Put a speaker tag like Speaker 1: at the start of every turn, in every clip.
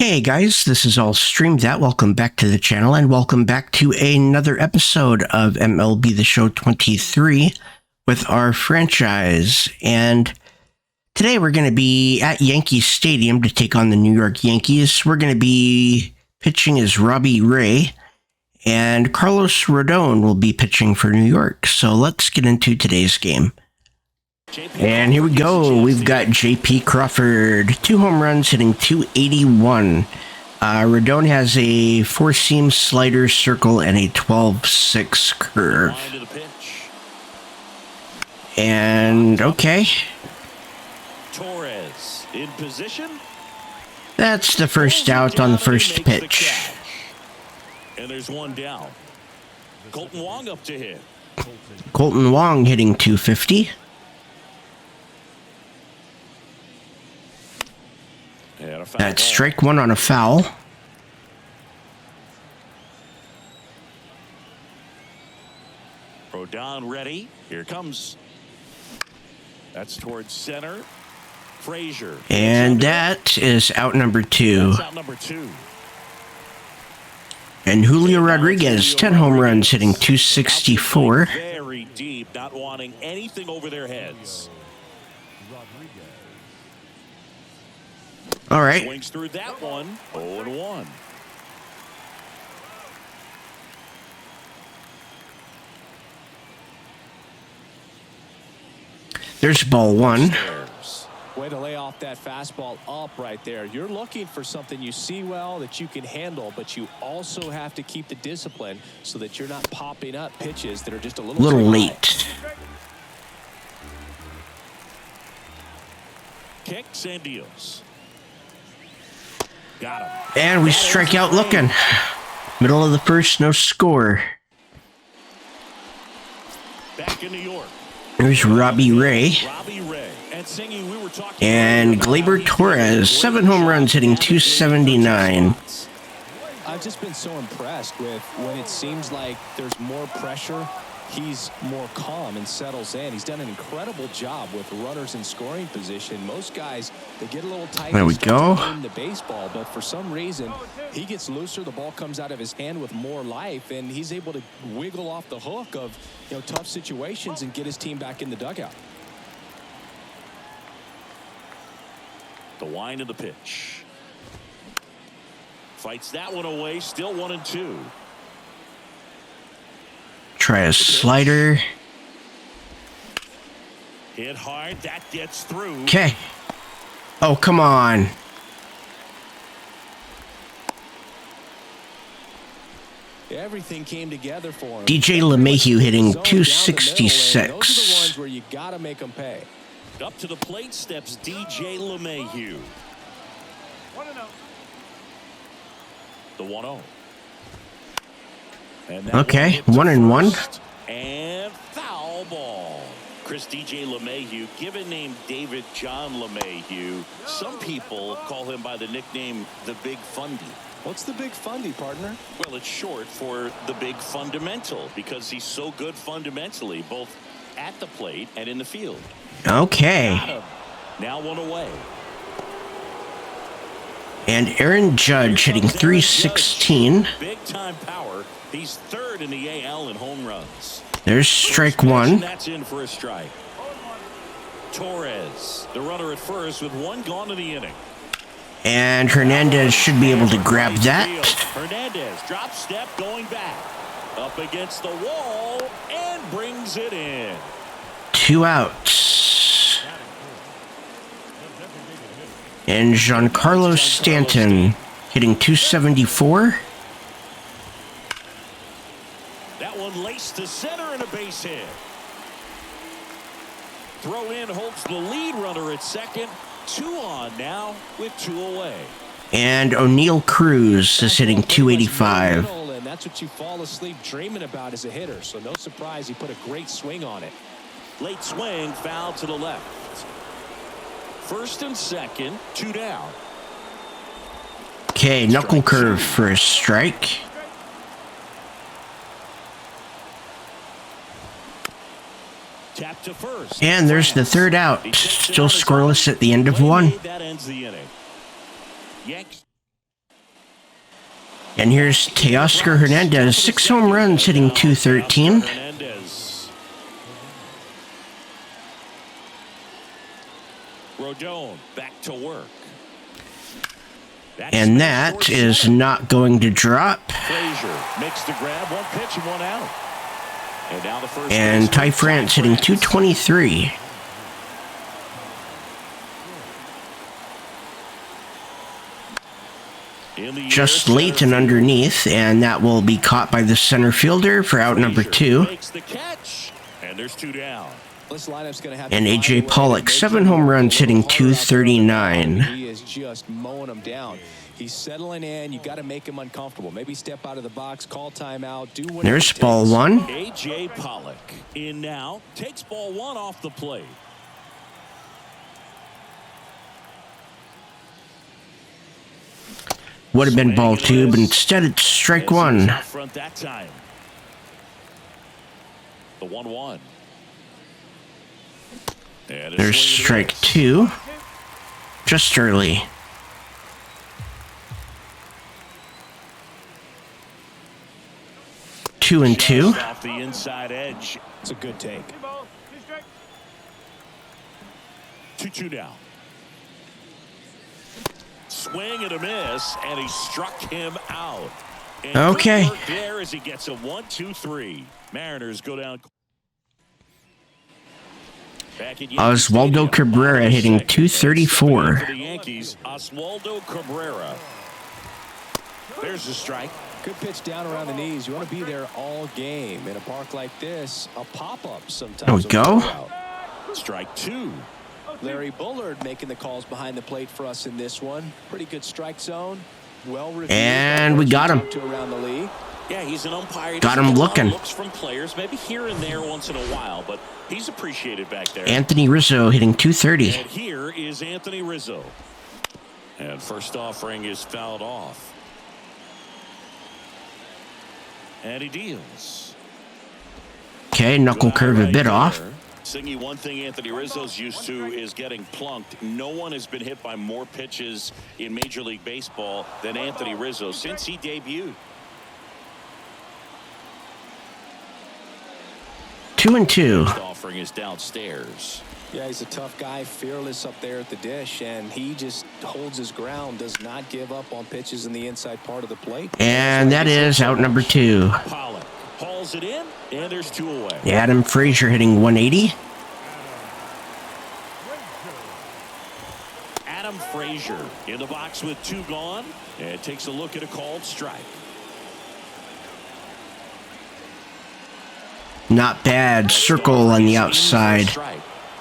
Speaker 1: Hey guys, this is illstreamthat. Welcome back to the channel and welcome back to another episode of MLB The Show 23 with our franchise. And today we're going to be at Yankee Stadium to take on the New York Yankees. We're going to be pitching as Robbie Ray, and Carlos Rodon will be pitching for New York. So let's get into today's game. And here we go. We've got J.P. Crawford, 2 home runs, hitting .281. Rodon has a 4-seam slider, circle, and a 12-6 curve. And okay.
Speaker 2: Torres in position.
Speaker 1: That's the first out on the first pitch.
Speaker 2: And there's one down. Colton Wong up to hit.
Speaker 1: Colton Wong hitting .250. That's strike one on a foul.
Speaker 2: Rodon ready. Here comes. That's towards center. Frazier.
Speaker 1: And that is out number 2.
Speaker 2: That's out number 2.
Speaker 1: And Julio Rodriguez, 10 home runs, hitting .264.
Speaker 2: Very deep, not wanting anything over their heads.
Speaker 1: All right.
Speaker 2: Swings through that one. 0-1.
Speaker 1: There's ball 1.
Speaker 3: Way to lay off that fastball up right there. You're looking for something you see well that you can handle, but you also have to keep the discipline so that you're not popping up pitches that are just a little
Speaker 1: late.
Speaker 2: Kicks and deals. Got him.
Speaker 1: And we strike out looking. Middle of the first, no score.
Speaker 2: Back in New York.
Speaker 1: There's Robbie Ray. And Gleyber Torres, 7 home runs, hitting .279.
Speaker 3: I've just been so impressed with when it seems like there's more pressure, he's more calm and settles in. He's done an incredible job with runners in scoring position. Most guys, they get a little tight.
Speaker 1: There we go.
Speaker 3: The baseball, but for some reason, he gets looser. The ball comes out of his hand with more life, and he's able to wiggle off the hook of tough situations and get his team back in the dugout.
Speaker 2: The wind of the pitch. Fights that one away. Still 1-2.
Speaker 1: Try a slider.
Speaker 2: Hit hard. That gets through.
Speaker 1: Okay. Oh, come on.
Speaker 3: Everything came together for him.
Speaker 1: DJ LeMahieu hitting .266.
Speaker 3: Those are the ones where you gotta make them pay.
Speaker 2: Up to the plate steps DJ LeMahieu.
Speaker 3: 1-0.
Speaker 2: The 1-0.
Speaker 1: Okay, 1-1.
Speaker 2: And foul ball. Chris DJ LeMahieu, given name David John LeMahieu. Some people call him by the nickname the Big Fundy.
Speaker 3: What's the Big Fundy, partner?
Speaker 2: Well, it's short for the Big Fundamental because he's so good fundamentally, both at the plate and in the field.
Speaker 1: Okay.
Speaker 2: Now one away.
Speaker 1: And Aaron Judge hitting .316.
Speaker 2: Big time power. He's 3rd in the AL in home runs.
Speaker 1: There's strike 1.
Speaker 2: That's in for a strike. Torres, the runner at first with 1 gone in the inning.
Speaker 1: And Hernandez should be able to grab that.
Speaker 2: Hernandez drop step going back. Up against the wall and brings it in.
Speaker 1: 2 outs. And Giancarlo Stanton hitting .274.
Speaker 2: That one laced to center and a base hit. Throw in holds the lead runner at second. 2 on now with 2 away.
Speaker 1: And O'Neal Cruz is hitting .285.
Speaker 3: And that's what you fall asleep dreaming about as a hitter. So no surprise he put a great swing on it.
Speaker 2: Late swing, foul to the left. 1st and 2nd, 2 down.
Speaker 1: Okay, knuckle curve for a strike.
Speaker 2: Tap to first.
Speaker 1: And there's the 3rd out. Still scoreless at the end of 1.
Speaker 2: That ends the inning. Yankees.
Speaker 1: And here's Teoscar Hernandez, 6 home runs, hitting .213.
Speaker 2: Hernandez. Rodon back to work.
Speaker 1: And that is not going to drop.
Speaker 2: Frazier makes the grab, 1 pitch and 1 out. And now the first.
Speaker 1: And Ty France hitting .223. Just late and underneath, and that will be caught by the center fielder for out number 2.
Speaker 2: Makes the catch, and there's 2 down.
Speaker 1: And A.J. Pollock, 7 home runs, hitting .239.
Speaker 3: He is just mowing them down. He's settling in. You got to make him uncomfortable. Maybe step out of the box, call timeout, do what.
Speaker 1: There's ball 1.
Speaker 2: A.J. Pollock in now, takes ball 1 off the plate.
Speaker 1: Would have been ball 2, but instead it's strike 1.
Speaker 2: Front that time. The 1-1.
Speaker 1: There's strike 2. Just early. Two and 2.
Speaker 2: Off the inside edge.
Speaker 3: It's a good take.
Speaker 2: 2-2 now. Swing and a miss, and he struck him out. And
Speaker 1: okay.
Speaker 2: good work there as he gets a 1-2-3. Mariners go down.
Speaker 1: Oswaldo Cabrera hitting .234.
Speaker 2: For the Yankees, Oswaldo Cabrera. There's the strike.
Speaker 3: Good pitch down around the knees. You want to be there all game. In a park like this, a pop-up sometimes.
Speaker 1: There we go.
Speaker 2: Strike 2.
Speaker 3: Larry Bullard making the calls behind the plate for us in this one. Pretty good strike zone. Well reviewed.
Speaker 1: And we got him.
Speaker 3: Around the league.
Speaker 2: Yeah, he's an umpire.
Speaker 1: Got him looking.
Speaker 2: Looks from players, maybe here and there once in a while, but he's appreciated back there.
Speaker 1: Anthony Rizzo hitting .230.
Speaker 2: And here is Anthony Rizzo. And first offering is fouled off. And he deals.
Speaker 1: Okay, knuckle curve a bit off.
Speaker 2: Singy, one thing Anthony Rizzo's used to is getting plunked. No one has been hit by more pitches in Major League Baseball than Anthony Rizzo since he debuted.
Speaker 1: 2 and 2.
Speaker 2: First offering is downstairs.
Speaker 3: Yeah, he's a tough guy, fearless up there at the dish, and he just holds his ground, does not give up on pitches in the inside part of the plate.
Speaker 1: And that is out number 2.
Speaker 2: Pollock hauls it in, and there's 2 away.
Speaker 1: Adam Frazier hitting .180.
Speaker 2: Adam Frazier in the box with 2 gone, and takes a look at a called strike.
Speaker 1: Not bad. Circle on the outside.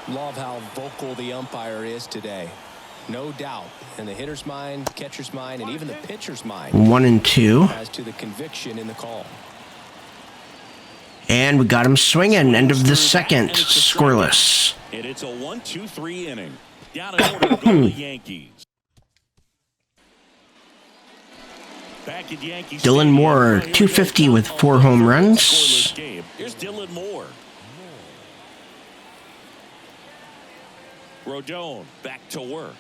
Speaker 3: Love how vocal the umpire is today. No doubt. In the hitter's mind, catcher's mind, and even the pitcher's mind.
Speaker 1: 1 and 2.
Speaker 3: As to the conviction in the call.
Speaker 1: And we got him swinging. End of the second. Scoreless.
Speaker 2: And it's a 1-2-3 inning. Down in order to go the Yankees. Back at Yankees.
Speaker 1: Dylan Moore, .250 with 4 home runs.
Speaker 2: Here's Dylan Moore. Rodon back to work.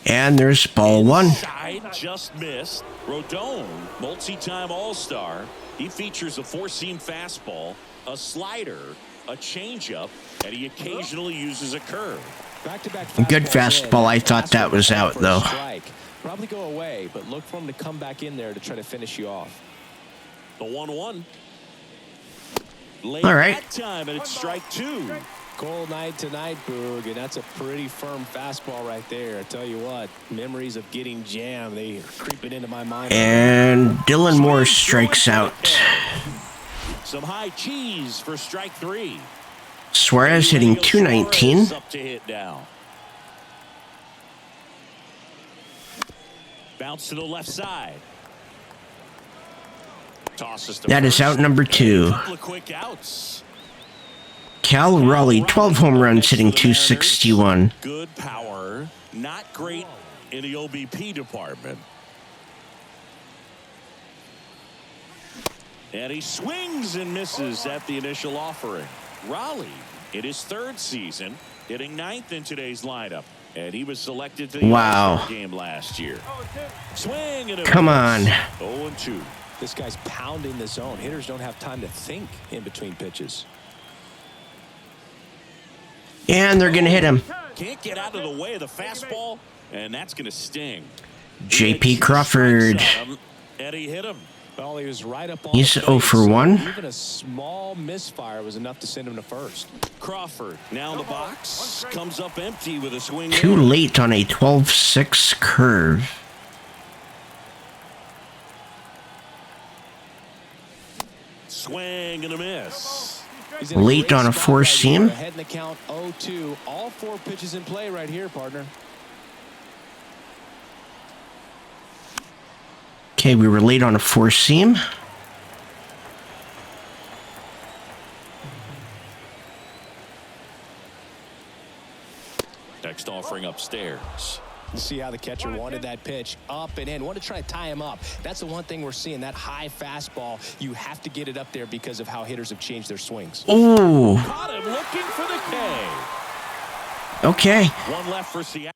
Speaker 1: And there's ball 1.
Speaker 2: Inside, just missed. Rodon, multi-time All-Star. He features a 4-seam fastball, a slider, a changeup, and he occasionally uses a curve.
Speaker 3: Back-to-back
Speaker 1: Good fastball. I thought that was out, though.
Speaker 3: Probably go away, but look for him to come back in there to try to finish you off.
Speaker 2: The 1-1.
Speaker 1: All right.
Speaker 2: That time, and it's strike 2.
Speaker 3: Cold night tonight, Boog, and that's a pretty firm fastball right there. I tell you what, memories of getting jammed, they are creeping into my mind.
Speaker 1: And Dylan Moore strikes out.
Speaker 2: Some high cheese for strike 3.
Speaker 1: Suarez hitting .219.
Speaker 2: Up to hit now. Bounce to the left side. Tosses to
Speaker 1: That is out number 2.
Speaker 2: Couple of quick outs.
Speaker 1: Cal Raleigh, 12 home runs, hitting .261.
Speaker 2: Good power, not great in the OBP department. And he swings and misses at the initial offering. Raleigh, in his 3rd season, hitting 9th in today's lineup. And he was selected to the
Speaker 1: Wow.
Speaker 2: All-Star game last year. Swing and a
Speaker 1: Come
Speaker 2: miss.
Speaker 1: on.
Speaker 2: 0-2.
Speaker 3: This guy's pounding the zone. Hitters don't have time to think in between pitches.
Speaker 1: And they're going to hit him.
Speaker 2: Can't get out of the way of the fastball, and that's going to sting.
Speaker 1: J.P. Crawford.
Speaker 2: And he hit him.
Speaker 3: Well, he was right up on
Speaker 1: He's
Speaker 3: the
Speaker 1: 0
Speaker 3: plate,
Speaker 1: for
Speaker 3: so
Speaker 1: 1.
Speaker 3: even a small misfire was enough to send him to first.
Speaker 2: Crawford now in the box. Comes up empty with a swing.
Speaker 1: Too late on a 12-6 curve.
Speaker 2: Swing and a miss.
Speaker 3: He's in a
Speaker 1: Late
Speaker 3: great
Speaker 1: on a
Speaker 3: spot
Speaker 1: four
Speaker 3: right
Speaker 1: seam.
Speaker 3: here, ahead in the count 0-2. All 4 pitches in play right here, partner.
Speaker 1: Okay, we were late on a 4-seam.
Speaker 2: Next offering upstairs.
Speaker 3: See how the catcher wanted that pitch up and in. Want to try to tie him up. That's the one thing we're seeing, that high fastball. You have to get it up there because of how hitters have changed their swings.
Speaker 1: Ooh.
Speaker 2: Caught him looking for the K.
Speaker 1: Okay.
Speaker 2: One left for Seattle.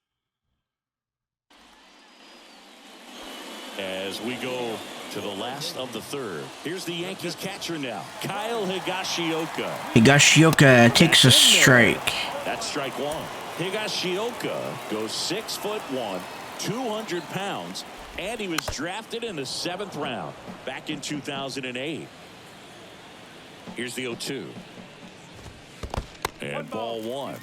Speaker 2: As we go to the last of the third. Here's the Yankees catcher now, Kyle Higashioka.
Speaker 1: Higashioka takes a strike.
Speaker 2: That's strike one. Higashioka goes 6'1", 200 pounds, and he was drafted in the 7th round back in 2008. Here's the 0-2. And ball 1.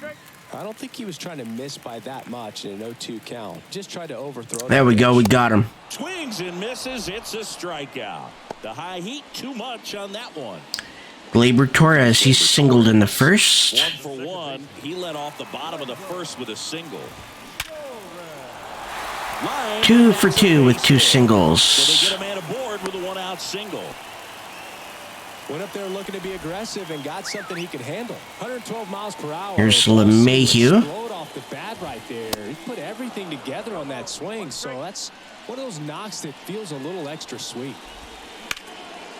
Speaker 3: I don't think he was trying to miss by that much in an 0-2 count. Just tried to overthrow.
Speaker 1: There we go. We got him.
Speaker 2: Swings and misses. It's a strikeout. The high heat too much on that one.
Speaker 1: Gleyber Torres, he's singled in the first.
Speaker 2: 1 for 1. He led off the bottom of the first with a single. Line
Speaker 1: 2 for 2 with 2 singles.
Speaker 2: So they get a man aboard with a 1-out single.
Speaker 3: Went up there looking to be aggressive and got something he could handle. 112 miles per hour.
Speaker 1: Here's LeMahieu.
Speaker 3: Explode off the bat right there. He put everything together on that swing, so that's one of those knocks that feels a little extra sweet.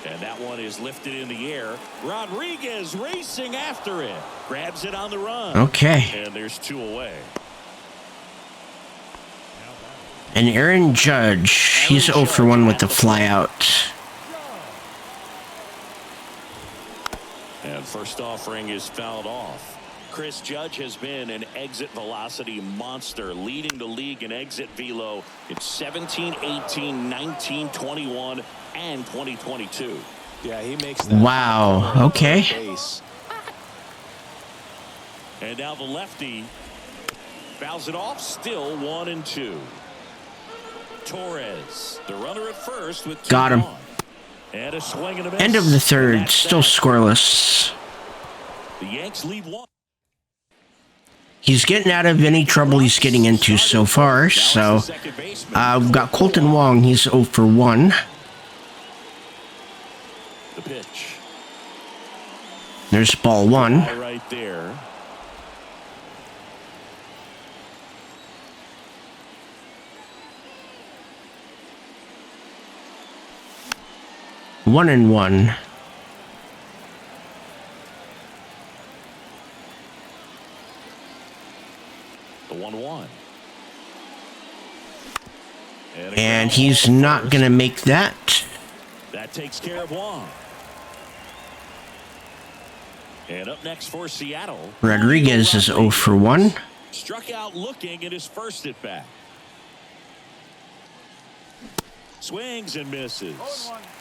Speaker 2: And that one is lifted in the air. Rodriguez racing after it. Grabs it on the run.
Speaker 1: Okay.
Speaker 2: And there's 2 away.
Speaker 1: And Aaron Judge, he's 0 for 1 with the flyout.
Speaker 2: And first offering is fouled off. Chris Judge has been an exit velocity monster, leading the league in exit velo in 17, 18, 19, 21, and 2022.
Speaker 3: Yeah, he makes that.
Speaker 1: Wow. Okay.
Speaker 3: Base.
Speaker 2: And now the lefty fouls it off, still 1-2. Torres, the runner at first with 2
Speaker 1: Got him.
Speaker 2: on. And a swing and a miss.
Speaker 1: End of the third, still scoreless.
Speaker 2: The Yanks lead 1.
Speaker 1: He's getting out of any trouble he's getting into so far. So we've got Colton Wong. He's 0 for 1.
Speaker 2: The pitch.
Speaker 1: There's ball 1.
Speaker 2: Right there.
Speaker 1: One and one.
Speaker 2: The 1-1.
Speaker 1: And he's not going to make that.
Speaker 2: That takes care of Wong. And up next for Seattle,
Speaker 1: Rodriguez is 0 for 1.
Speaker 2: Struck out looking at his first at bat. Swings and misses.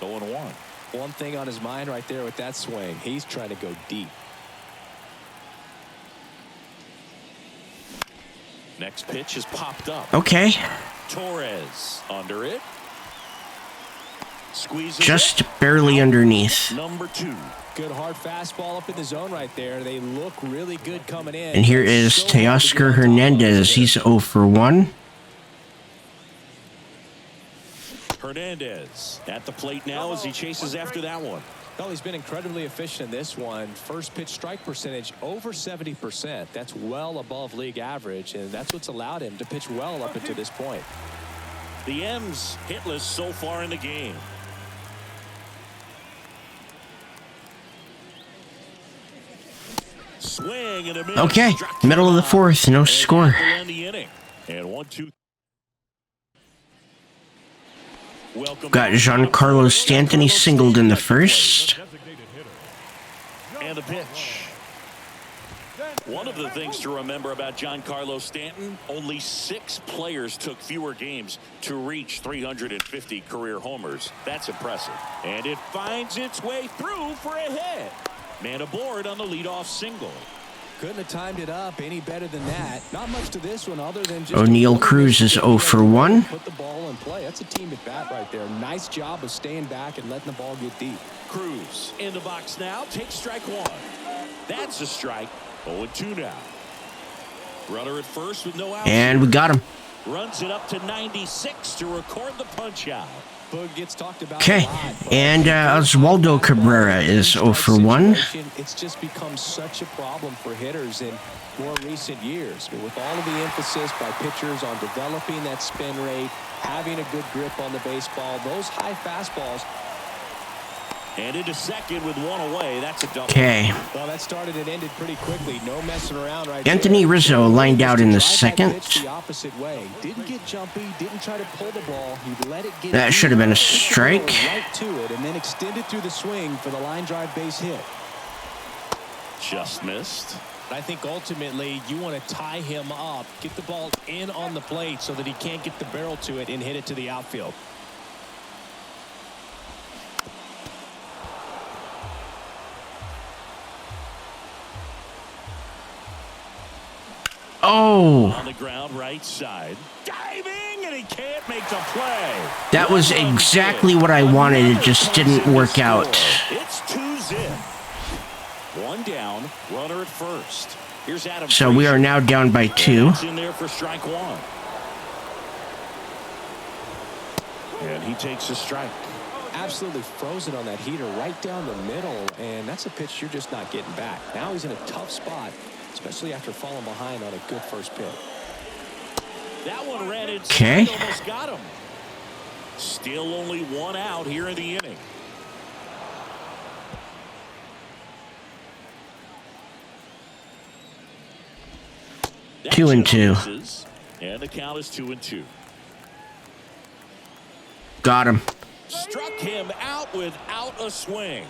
Speaker 2: 0-1.
Speaker 3: One thing on his mind right there with that swing. He's trying to go deep.
Speaker 2: Next pitch is popped up.
Speaker 1: Okay.
Speaker 2: Torres under it. Squeezes
Speaker 1: Just
Speaker 2: it.
Speaker 1: barely underneath.
Speaker 2: Number 2.
Speaker 3: Good hard fastball up in the zone right there. They look really good coming in.
Speaker 1: And here is Teoscar Hernandez. He's 0 for 1.
Speaker 2: Hernandez at the plate now as he chases after that one.
Speaker 3: Well, he's been incredibly efficient in this one. First pitch strike percentage over 70%. That's well above league average, and that's what's allowed him to pitch well up until this point.
Speaker 2: The M's hitless so far in the game. swing and a miss.
Speaker 1: Okay,
Speaker 2: Struck him
Speaker 1: middle of the
Speaker 2: out.
Speaker 1: fourth, no
Speaker 2: And
Speaker 1: score.
Speaker 2: that will end the inning. And 1-2. Welcome
Speaker 1: Got
Speaker 2: back.
Speaker 1: Giancarlo Stanton. He singled in the first.
Speaker 2: And the pitch. One of the things to remember about Giancarlo Stanton, only 6 players took fewer games to reach 350 career homers. That's impressive. And it finds its way through for a hit. Man aboard on the leadoff single.
Speaker 3: Couldn't have timed it up any better than that. Not much to this one other than just
Speaker 1: O'Neal Cruz is 0 for 1.
Speaker 3: Put the ball in play. That's a team at bat right there. Nice job of staying back and letting the ball get deep.
Speaker 2: Cruz in the box now. Takes strike 1. That's a strike. 0-2 now. Runner at first with no outs.
Speaker 1: And we got him.
Speaker 2: Runs it up to 96 to record the punch out.
Speaker 3: Boog gets talked about
Speaker 1: Okay,
Speaker 3: a lot, but
Speaker 1: and Oswaldo Cabrera is 0 for 1.
Speaker 3: It's just become such a problem for hitters in more recent years. But with all of the emphasis by pitchers on developing that spin rate, having a good grip on the baseball, those high fastballs.
Speaker 2: And into second with 1 away. That's a double.
Speaker 1: Okay.
Speaker 3: Well, that started and ended pretty quickly. No messing around right
Speaker 1: Anthony
Speaker 3: there.
Speaker 1: Rizzo lined out in the
Speaker 3: Drive that
Speaker 1: second.
Speaker 3: pitch the opposite way. Didn't get jumpy, didn't try to pull the ball. He let it get
Speaker 1: That should have been a
Speaker 3: deep,
Speaker 1: strike.
Speaker 3: right to it, and then extended through the swing for the line drive base hit.
Speaker 2: Just missed.
Speaker 4: I think ultimately you want to tie him up, get the ball in on the plate so that he can't get the barrel to it and hit it to the outfield.
Speaker 1: Oh,
Speaker 2: On the ground right side. Diving, and he can't make the play.
Speaker 1: that was exactly what I wanted. It just didn't work out.
Speaker 2: It's 2-zip. 1 down, runner at first. Here's Adam.
Speaker 1: So we are now down by 2.
Speaker 2: It's in there for strike 1. And he takes a strike.
Speaker 3: Absolutely frozen on that heater right down the middle, and that's a pitch you're just not getting back. Now he's in a tough spot, especially after falling behind on a good first pitch.
Speaker 2: That one ran inside.
Speaker 1: Okay.
Speaker 2: Almost got him. Still only 1 out here in the inning. That
Speaker 1: 2-2.
Speaker 2: misses, and the count is 2-2.
Speaker 1: Got him.
Speaker 2: Struck him out without a swing.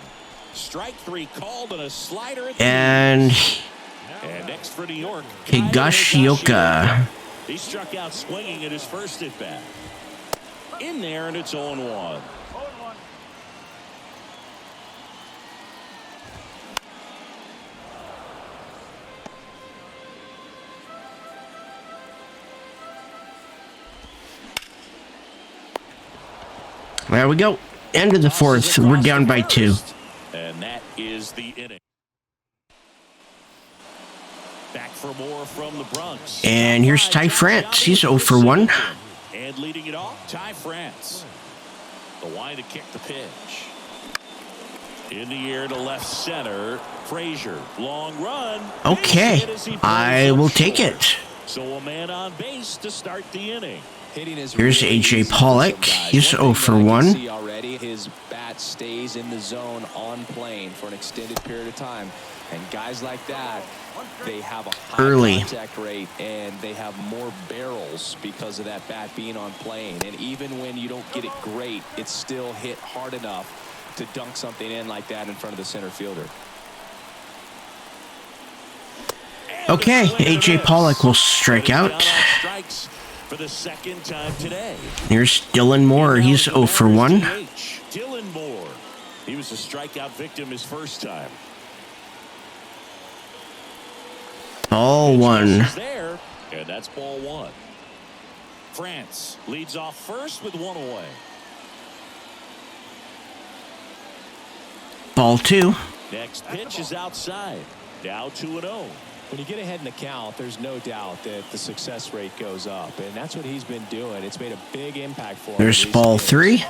Speaker 2: Strike 3 called on a slider at the
Speaker 1: And
Speaker 2: And next for New York,
Speaker 1: Higashioka.
Speaker 2: He struck out swinging at his first at bat. In there, and it's 0-1.
Speaker 1: There we go. End of the fourth. We're down by 2.
Speaker 2: And that is the inning. Back for more from the Bronx.
Speaker 1: And here's Ty France. He's 0 for 1.
Speaker 2: And leading it off, Ty France. The line to kick the pitch. In the air to left center. Frazier. Long run.
Speaker 1: Okay. I will take it.
Speaker 2: So a man on base to start the inning.
Speaker 1: Here's A.J. Pollock. He's 0 for 1.
Speaker 3: Already, his bat stays in the zone on plane for an extended period of time. And guys like that, they have a high
Speaker 1: Early.
Speaker 3: contact rate, and they have more barrels because of that bat being on plane. And even when you don't get it great, it's still hit hard enough to dunk something in like that in front of the center fielder.
Speaker 2: And
Speaker 1: Okay, A.J. Pollock will strike out.
Speaker 2: Strikes for the second time today.
Speaker 1: Here's Dylan Moore. He's 0 for 1.
Speaker 2: Dylan Moore. He was a strikeout victim his first time.
Speaker 1: Ball 1.
Speaker 2: He's there, and that's ball 1. France leads off first with 1 away.
Speaker 1: Ball 2.
Speaker 2: Next pitch is outside. Now 2-0.
Speaker 4: When you get ahead in the count, there's no doubt that the success rate goes up, and that's what he's been doing. It's made a big impact for him.
Speaker 1: There's ball 3.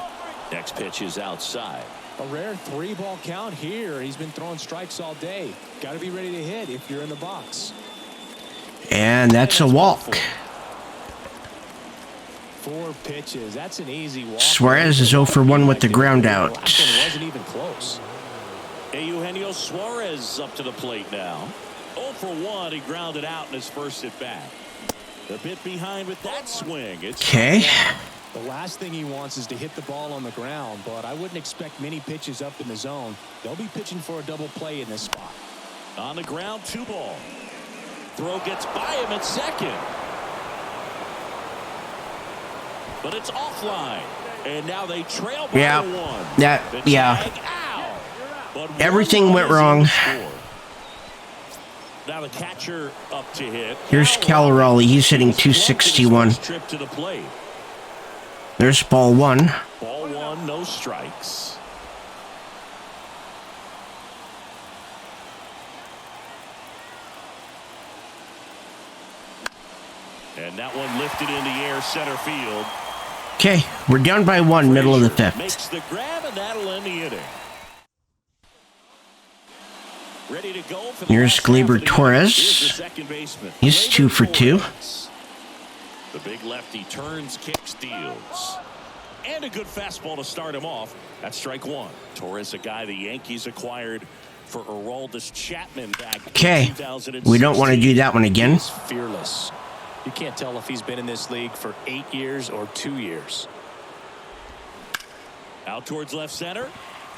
Speaker 2: Next pitch is outside.
Speaker 3: A rare 3-ball count here. He's been throwing strikes all day. Got to be ready to hit if you're in the box.
Speaker 1: And that's a walk.
Speaker 4: 4 pitches. That's an easy walk.
Speaker 1: Suarez is 0 for 1 with the ground out.
Speaker 4: Last one wasn't even close.
Speaker 2: Eugenio Suarez up to the plate now. 0 for 1. He grounded out in his first at bat. A bit behind with that swing.
Speaker 1: Okay.
Speaker 3: The last thing he wants is to hit the ball on the ground, but I wouldn't expect many pitches up in the zone. They'll be pitching for a double play in this spot.
Speaker 2: On the ground, 2 ball. Throw gets by him at second. But it's offline. And now they trail by 1.
Speaker 1: Yeah. Everything went wrong.
Speaker 2: Now the catcher up to hit.
Speaker 1: Here's Calorelli. He's hitting 261.
Speaker 2: Trip to the plate.
Speaker 1: There's ball 1.
Speaker 2: Ball 1, no strikes. And that one lifted in the air, center field.
Speaker 1: Okay, we're down by 1, middle of the 5th.
Speaker 2: Makes the grab, and that'll end the inning. Ready to go for the
Speaker 1: Here's Gleyber Torres. He's 2 for 2.
Speaker 2: The big lefty turns, kicks, steals. And a good fastball to start him off. That's strike 1. Torres, a guy the Yankees acquired for Aroldis Chapman back in 2016.
Speaker 1: We don't want to do that one again.
Speaker 3: He's fearless. You can't tell if he's been in this league for 8 years or 2 years.
Speaker 2: Out towards left center.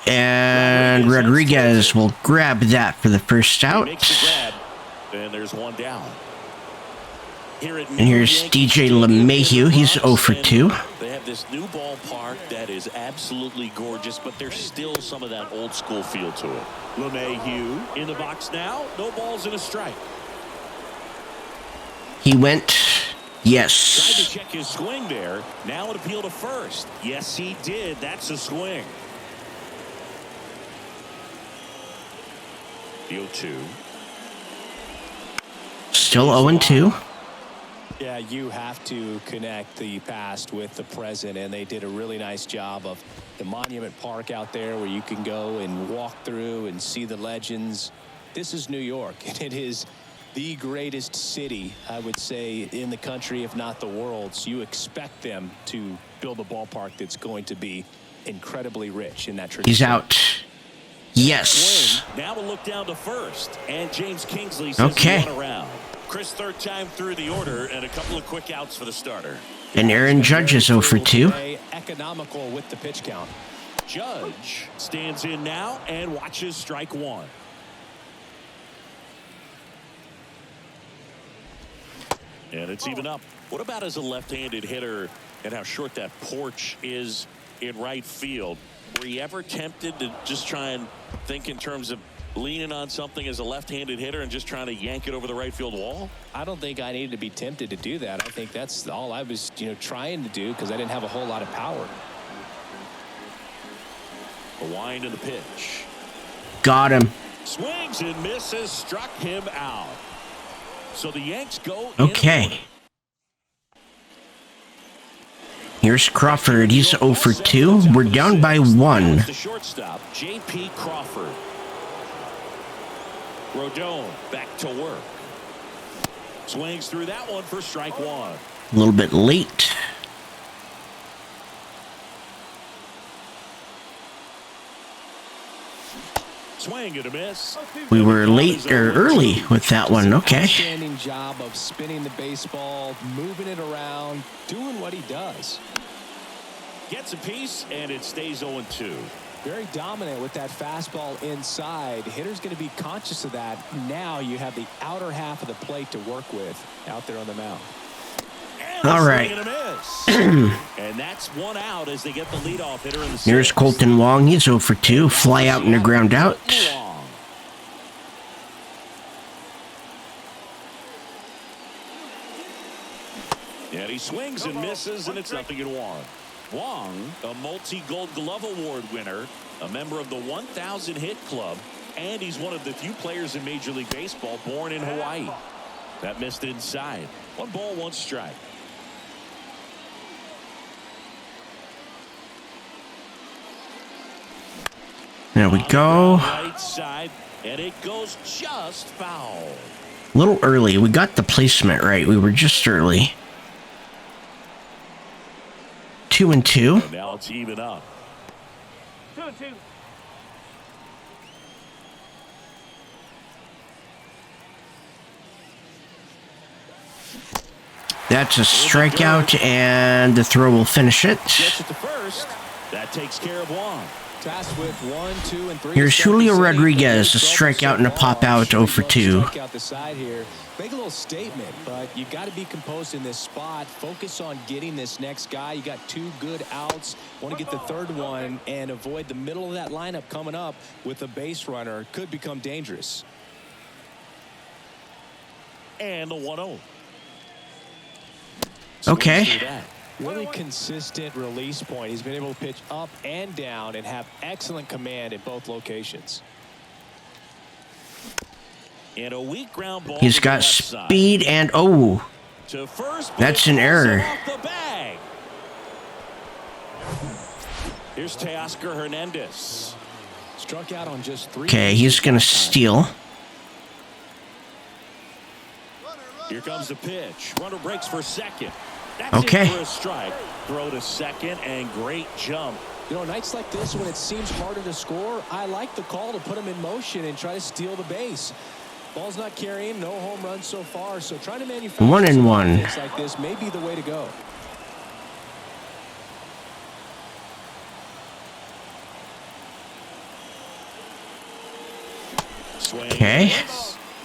Speaker 1: And Rodriguez will grab that for the first out.
Speaker 2: Makes the grab. And there's one down.
Speaker 1: And here's DJ LeMahieu. He's 0 for 2.
Speaker 2: They have this new ballpark that is absolutely gorgeous, but there's still some of that old school feel to it. LeMahieu in the box now. No balls and a strike.
Speaker 1: He went. Yes.
Speaker 2: Tried to check his swing there. Now an appeal to first. Yes, he did. That's a swing. The 0-2.
Speaker 1: Still 0-2.
Speaker 3: Yeah, you have to connect the past with the present, and they did a really nice job of the Monument Park out there where you can go and walk through and see the legends. This is New York, and it is the greatest city, I would say, in the country, if not the world. So you expect them to build a ballpark that's going to be incredibly rich in that tradition.
Speaker 1: He's out. Yes.
Speaker 2: Now we'll look down to first, and James Kingsley says he won around. Chris, third time through the order, and a couple of quick outs for the starter.
Speaker 1: And Aaron Judge is 0 for 2.
Speaker 3: Economical with the pitch count.
Speaker 2: Judge stands in now and watches strike 1. And it's even up. What about as a left-handed hitter and how short that porch is in right field? Were you ever tempted to just try and think in terms of leaning on something as a left-handed hitter and just trying to yank it over the right field wall?
Speaker 3: I don't think I needed to be tempted to do that. I think that's all I was, trying to do because I didn't have a whole lot of power.
Speaker 2: A wind and the pitch.
Speaker 1: Got him.
Speaker 2: Swings and misses, struck him out. So the Yanks go.
Speaker 1: Okay. Here's Crawford. He's 0 for 2. We're down by 1.
Speaker 2: The shortstop, J.P. Crawford. Rodon back to work. Swings through that one for strike 1.
Speaker 1: A little bit late.
Speaker 2: Swing and a miss.
Speaker 1: We were late or early with that one. Okay.
Speaker 3: Outstanding job of spinning the baseball, moving it around, doing what he does.
Speaker 2: Gets a piece, and it stays 0-2.
Speaker 3: Very dominant with that fastball inside. Hitter's going to be conscious of that. Now you have the outer half of the plate to work with out there on the mound.
Speaker 1: All right.
Speaker 2: And that's one out as they get the leadoff hitter in the
Speaker 1: Here's Colton Wong. He's 0 for 2. Fly out and a ground out.
Speaker 2: And he swings and misses, and it's 0-1. Wong, a multi-Gold Glove Award winner, a member of the 1,000 Hit Club, and he's one of the few players in Major League Baseball born in Hawaii. That missed inside. 1 ball, 1 strike.
Speaker 1: There we go.
Speaker 2: Right side, and it goes just foul.
Speaker 1: A little early. We got the placement right. We were just early. 2-2.
Speaker 2: And now it's even up.
Speaker 5: 2-2.
Speaker 1: That's a strikeout, and the throw will finish it.
Speaker 2: Gets it to first. That takes care of one.
Speaker 3: Tasked with 1, 2, and 3.
Speaker 1: Here's Julio Rodriguez, a strikeout and a pop-out, 0 for 2.
Speaker 3: Out the side here. Make a little statement, but you got to be composed in this spot. Focus on getting this next guy. You got 2 good outs. Want to get the third one and avoid the middle of that lineup coming up with a base runner. Could become dangerous.
Speaker 2: And the 1-0.
Speaker 1: Okay.
Speaker 3: Really consistent release point. He's been able to pitch up and down and have excellent command in both locations.
Speaker 2: And a weak ground ball.
Speaker 1: He's got speed and
Speaker 2: to first.
Speaker 1: That's an error.
Speaker 2: Off the bag. Here's Teoscar Hernandez.
Speaker 3: Struck out on just 3.
Speaker 1: Okay, he's gonna steal.
Speaker 2: Here comes the pitch. Runner breaks for second. That's
Speaker 1: okay.
Speaker 2: it for a strike. Throw to second and great jump.
Speaker 3: You know, nights like this when it seems harder to score, I like the call to put him in motion and try to steal the base. Ball's not carrying, no home runs so far, so trying to manufacture
Speaker 1: 1-1
Speaker 3: offense like this may be the way to go.
Speaker 1: Okay.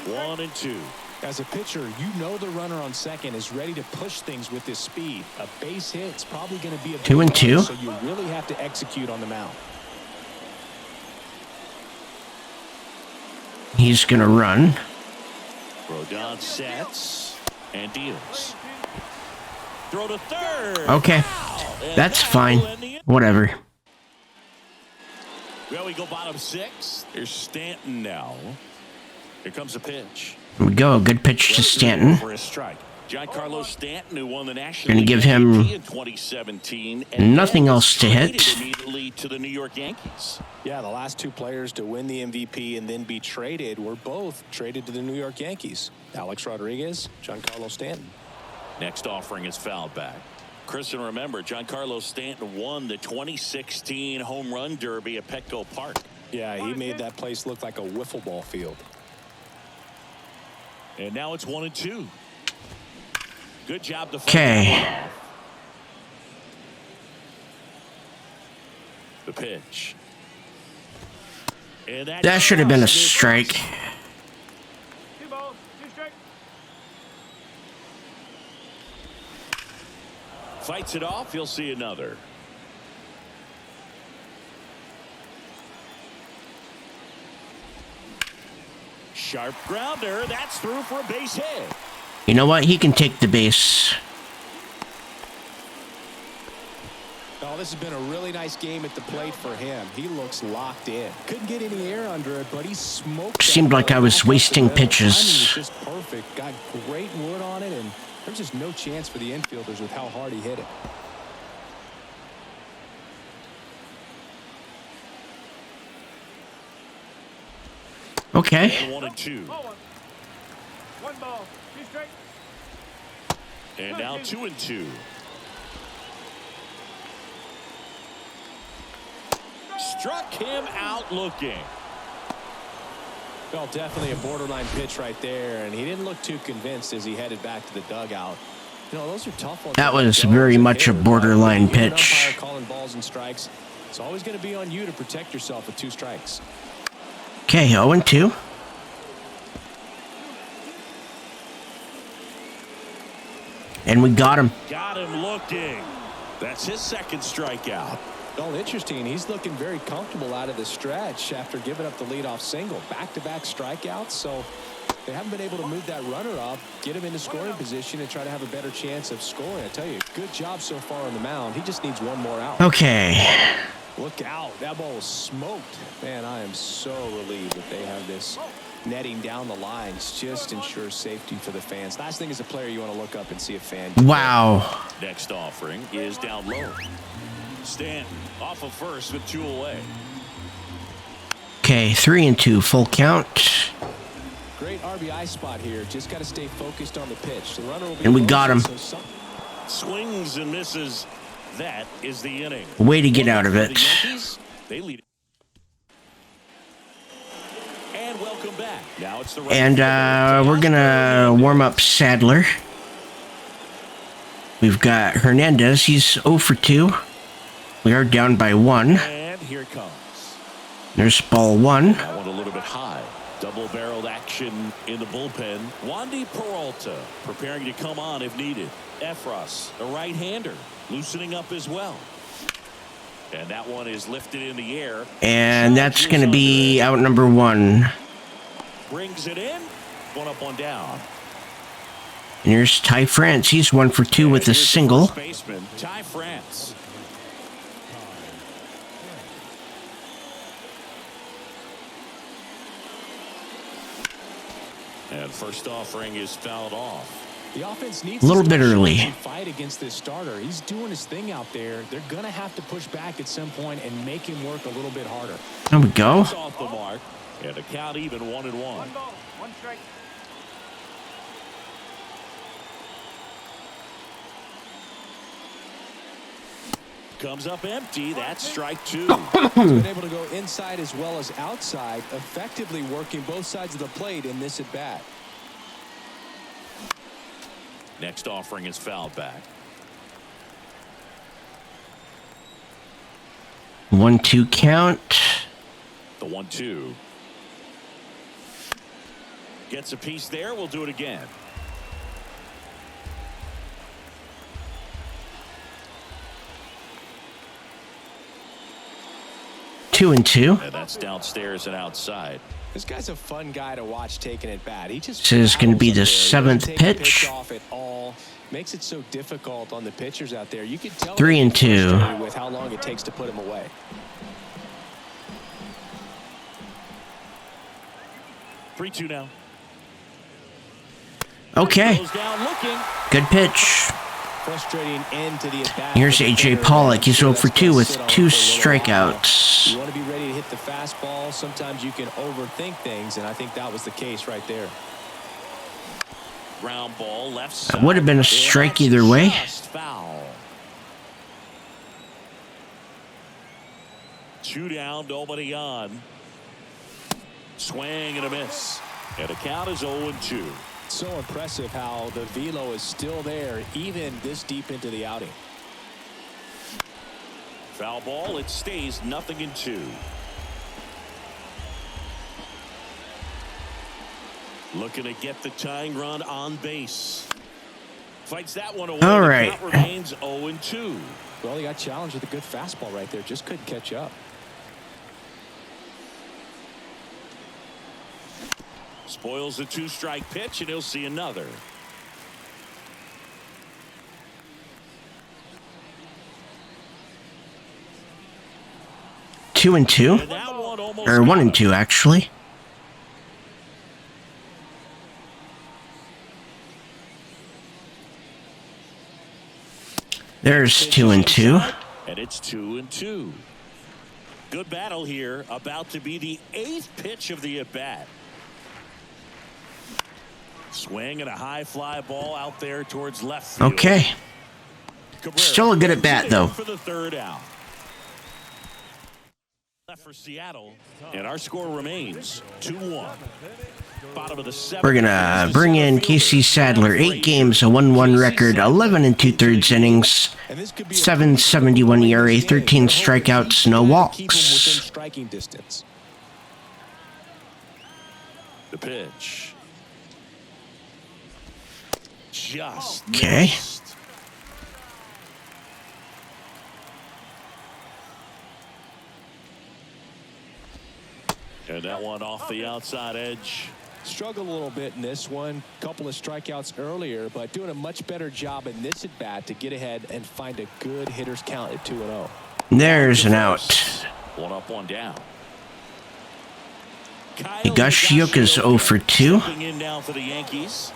Speaker 2: 1-2.
Speaker 3: As a pitcher, you know the runner on second is ready to push things with his speed. A base hit's probably going to be a
Speaker 1: 2-2.
Speaker 3: So you really have to execute on the mound.
Speaker 1: He's gonna run.
Speaker 2: Rodon sets and deals. Throw to third.
Speaker 1: Okay, that's fine. Whatever.
Speaker 2: Well, we go bottom 6. Here's Stanton now. Here comes the pitch.
Speaker 1: Here we go. Good pitch to Stanton.
Speaker 2: For a strike. Giancarlo Stanton, who won the National
Speaker 1: Gonna
Speaker 2: League
Speaker 1: give him
Speaker 2: MVP in 2017, and
Speaker 1: nothing else to hit.
Speaker 2: traded immediately to the New York Yankees.
Speaker 3: Yeah, the last 2 players to win the MVP and then be traded were both traded to the New York Yankees. Alex Rodriguez, Giancarlo Stanton.
Speaker 2: Next offering is fouled back. Kristen, remember, Giancarlo Stanton won the 2016 Home Run Derby at Petco Park.
Speaker 3: Yeah, he made that place look like a wiffle ball field.
Speaker 2: And now it's 1-2. Good job to fight.
Speaker 1: Okay.
Speaker 2: The pitch. And
Speaker 1: That should have been a strike.
Speaker 5: 2 balls, 2 strikes.
Speaker 2: Fights it off. You'll see another. Sharp grounder. That's through for a base hit.
Speaker 1: You know what? He can take the base.
Speaker 3: Oh, this has been a really nice game at the plate for him. He looks locked in. Couldn't get any air under it, but he smoked.
Speaker 1: Seemed like I was wasting pitches.
Speaker 3: Timing was just perfect. Got great wood on it, and there's just no chance for the infielders with how hard he hit it.
Speaker 1: Okay.
Speaker 2: 1-2.
Speaker 5: 1 ball, 2 strikes.
Speaker 2: And now 2-2. Struck him out looking.
Speaker 3: Well, definitely a borderline pitch right there, and he didn't look too convinced as he headed back to the dugout. You know, those are tough ones.
Speaker 1: That was very much a borderline pitch.
Speaker 3: Calling balls and strikes. It's always going to be on you to protect yourself with 2 strikes.
Speaker 1: Okay, 0-2. And we got him.
Speaker 2: Got him looking. That's his second strikeout.
Speaker 3: Well, interesting. He's looking very comfortable out of the stretch after giving up the leadoff single. Back-to-back strikeouts, so they haven't been able to move that runner up, get him into scoring position, and try to have a better chance of scoring. I tell you, good job so far on the mound. He just needs 1 more out.
Speaker 1: Okay.
Speaker 3: Look out. That ball was smoked. Man, I am so relieved that they have this netting down the lines. Just ensures safety for the fans. Last thing as a player, you want to look up and see a fan.
Speaker 1: Wow.
Speaker 2: Next offering is down low. Stanton off of first with 2 away.
Speaker 1: Okay, 3-2, full count.
Speaker 3: Great RBI spot here. Just got to stay focused on the pitch. The runner will be
Speaker 1: And we got him.
Speaker 2: Swings and misses. That is the inning.
Speaker 1: Way to get out of it.
Speaker 2: The Yankees, they lead. And welcome back. Now it's the
Speaker 1: And we're gonna warm up Sadler. We've got Hernandez. He's 0 for 2. We are down by 1.
Speaker 2: And here it comes.
Speaker 1: There's ball 1.
Speaker 2: That one a little bit high. Double-barreled action in the bullpen. Wandy Peralta preparing to come on if needed. Efros, a right-hander, loosening up as well. And that one is lifted in the air.
Speaker 1: And that's going to be out number 1.
Speaker 2: Brings it in. One up, one down.
Speaker 1: And here's Ty France. He's 1 for 2 with a single.
Speaker 2: First baseman, Ty France. And first offering is fouled off.
Speaker 3: The offense needs
Speaker 1: a little bit early.
Speaker 3: Fight against this starter. He's doing his thing out there. They're going to have to push back at some point and make him work a little bit harder.
Speaker 1: There we go.
Speaker 2: It's off the mark. And a count even 1-1.
Speaker 5: One ball, one strike.
Speaker 2: Comes up empty. That's strike 2.
Speaker 3: He's been able to go inside as well as outside, effectively working both sides of the plate in this at bat.
Speaker 2: Next offering is fouled back.
Speaker 1: 1-2 count.
Speaker 2: The 1-2. Gets a piece there. We'll do it again.
Speaker 1: Two and two.
Speaker 2: And that's downstairs and outside.
Speaker 3: This guy's a fun guy to watch taking it bat. He just
Speaker 1: This is going to be the 7th pitch.
Speaker 3: Off at all. Makes it so difficult on the pitchers out there. You can tell
Speaker 1: 3 and 2.
Speaker 3: with how long it takes to put him away.
Speaker 2: Three, 2 now.
Speaker 1: Okay.
Speaker 2: Goes down looking.
Speaker 1: Good pitch.
Speaker 3: Frustrating end to the at-bat.
Speaker 1: Here's A.J. Pollock. He's 0 for 2 with 2 strikeouts.
Speaker 3: You want to be ready to hit the fastball. Sometimes you can overthink things, and I think that was the case right there.
Speaker 2: Ground ball left side.
Speaker 1: That would have been a strike either way.
Speaker 2: Just foul. 2 down, nobody on. Swing and a miss. And the count is 0-2.
Speaker 3: So impressive how the velo is still there even this deep into the outing.
Speaker 2: Foul ball. It stays 0-2. Looking to get the tying run on base. Fights that one away.
Speaker 1: All
Speaker 2: The
Speaker 1: right.
Speaker 2: count remains 0-2.
Speaker 3: Well, he got challenged with a good fastball right there. Just couldn't catch up.
Speaker 2: Spoils the 2-strike pitch, and he'll see another.
Speaker 1: Two and two,
Speaker 2: And that one almost
Speaker 1: or 1
Speaker 2: got
Speaker 1: and
Speaker 2: him.
Speaker 1: 2 actually. There's 2 and 2.
Speaker 2: And it's 2-2. Good battle here. About to be the 8th pitch of the at-bat. Swing and a high fly ball out there towards left field.
Speaker 1: Okay.
Speaker 2: Cabrera
Speaker 1: Still a good at bat though.
Speaker 2: for the 3rd out. Left for Seattle, and our score remains 2-1. Bottom of the 7th.
Speaker 1: We're gonna bring in Casey Sadler. 8 games, a 1-1 record, 11 2/3 innings, 7.71 ERA, 13 strikeouts, no
Speaker 3: Keep him within
Speaker 1: walks.
Speaker 3: striking distance.
Speaker 2: The pitch. Just
Speaker 1: Okay.
Speaker 2: missed. And that one off the outside edge.
Speaker 3: Struggled a little bit in this one. Couple of strikeouts earlier, but doing a much better job in this at bat to get ahead and find a good hitter's count at 2-0.
Speaker 1: There's an out.
Speaker 2: 1 up, 1 down.
Speaker 1: Higashioka's 0 for 2.
Speaker 2: Stepping in now for the Yankees.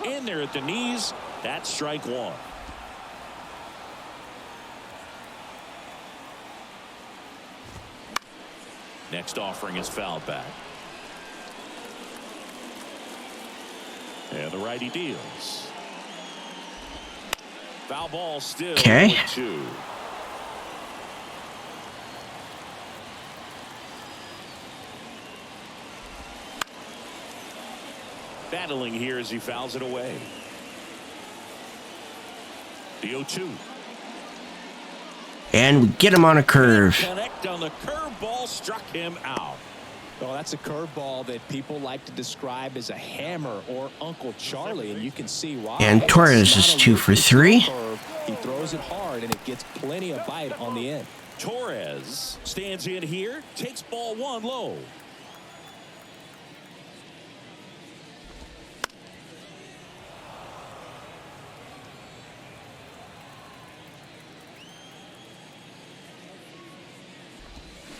Speaker 2: In there at the knees. That's strike 1. Next offering is fouled back. And the righty deals. Foul ball still.
Speaker 1: Okay.
Speaker 2: 2. Battling here as he fouls it away. The 0-2.
Speaker 1: And get him on a curve.
Speaker 2: Connect on the curveball, struck him out.
Speaker 3: Well, that's a curveball that people like to describe as a hammer or Uncle Charlie, and you can see why.
Speaker 1: And Torres is 2 for 3.
Speaker 3: He throws it hard, and it gets plenty of bite on the end.
Speaker 2: Torres stands in here, takes ball 1 low.